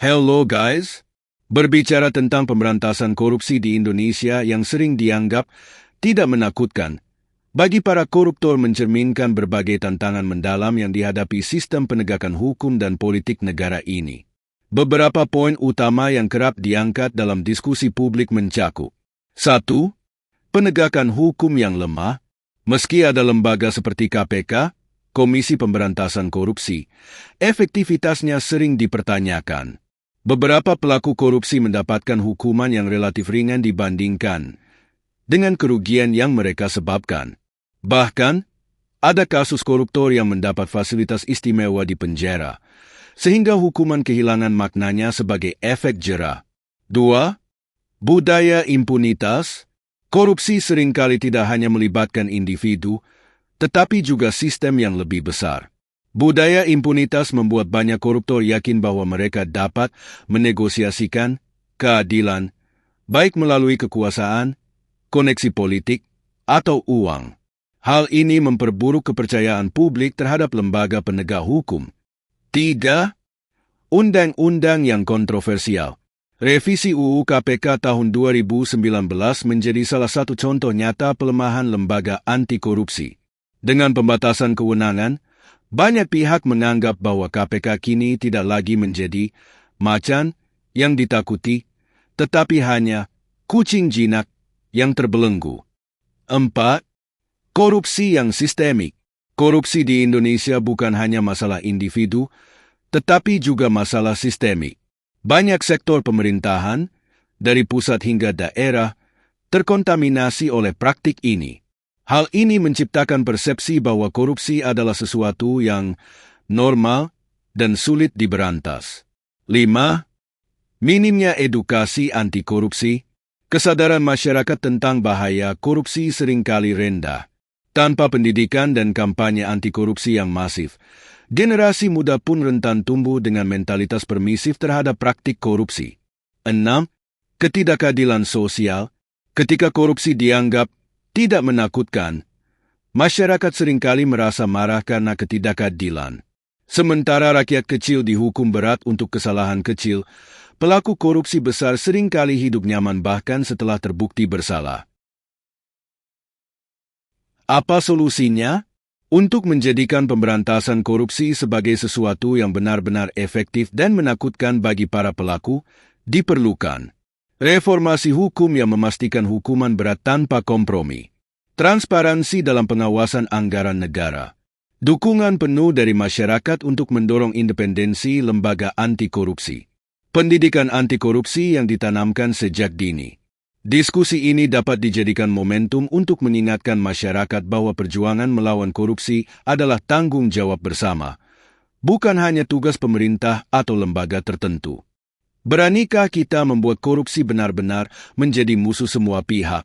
Hello guys, berbicara tentang pemberantasan korupsi di Indonesia yang sering dianggap tidak menakutkan, bagi para koruptor mencerminkan berbagai tantangan mendalam yang dihadapi sistem penegakan hukum dan politik negara ini. Beberapa poin utama yang kerap diangkat dalam diskusi publik mencakup: 1. Penegakan hukum yang lemah. Meski ada lembaga seperti KPK, Komisi Pemberantasan Korupsi, efektivitasnya sering dipertanyakan. Beberapa pelaku korupsi mendapatkan hukuman yang relatif ringan dibandingkan dengan kerugian yang mereka sebabkan. Bahkan, ada kasus koruptor yang mendapat fasilitas istimewa di penjara, sehingga hukuman kehilangan maknanya sebagai efek jera. 2. Budaya impunitas. Korupsi seringkali tidak hanya melibatkan individu, tetapi juga sistem yang lebih besar. Budaya impunitas membuat banyak koruptor yakin bahwa mereka dapat menegosiasikan keadilan, baik melalui kekuasaan, koneksi politik, atau uang. Hal ini memperburuk kepercayaan publik terhadap lembaga penegak hukum. 3. Undang-undang yang kontroversial. Revisi UU KPK tahun 2019 menjadi salah satu contoh nyata pelemahan lembaga anti korupsi. Dengan pembatasan kewenangan, banyak pihak menganggap bahwa KPK kini tidak lagi menjadi macan yang ditakuti, tetapi hanya kucing jinak yang terbelenggu. 4. Korupsi yang sistemik. Korupsi di Indonesia bukan hanya masalah individu, tetapi juga masalah sistemik. Banyak sektor pemerintahan, dari pusat hingga daerah, terkontaminasi oleh praktik ini. Hal ini menciptakan persepsi bahwa korupsi adalah sesuatu yang normal dan sulit diberantas. 5. Minimnya edukasi anti korupsi. Kesadaran masyarakat tentang bahaya korupsi seringkali rendah. Tanpa pendidikan dan kampanye anti korupsi yang masif, generasi muda pun rentan tumbuh dengan mentalitas permisif terhadap praktik korupsi. 6. Ketidakadilan sosial. Ketika korupsi dianggap tidak menakutkan, masyarakat seringkali merasa marah karena ketidakadilan. Sementara rakyat kecil dihukum berat untuk kesalahan kecil, pelaku korupsi besar seringkali hidup nyaman bahkan setelah terbukti bersalah. Apa solusinya? Untuk menjadikan pemberantasan korupsi sebagai sesuatu yang benar-benar efektif dan menakutkan bagi para pelaku, diperlukan reformasi hukum yang memastikan hukuman berat tanpa kompromi, transparansi dalam pengawasan anggaran negara, dukungan penuh dari masyarakat untuk mendorong independensi lembaga anti korupsi, pendidikan anti korupsi yang ditanamkan sejak dini. Diskusi ini dapat dijadikan momentum untuk mengingatkan masyarakat bahwa perjuangan melawan korupsi adalah tanggung jawab bersama, bukan hanya tugas pemerintah atau lembaga tertentu. Beranikah kita membuat korupsi benar-benar menjadi musuh semua pihak?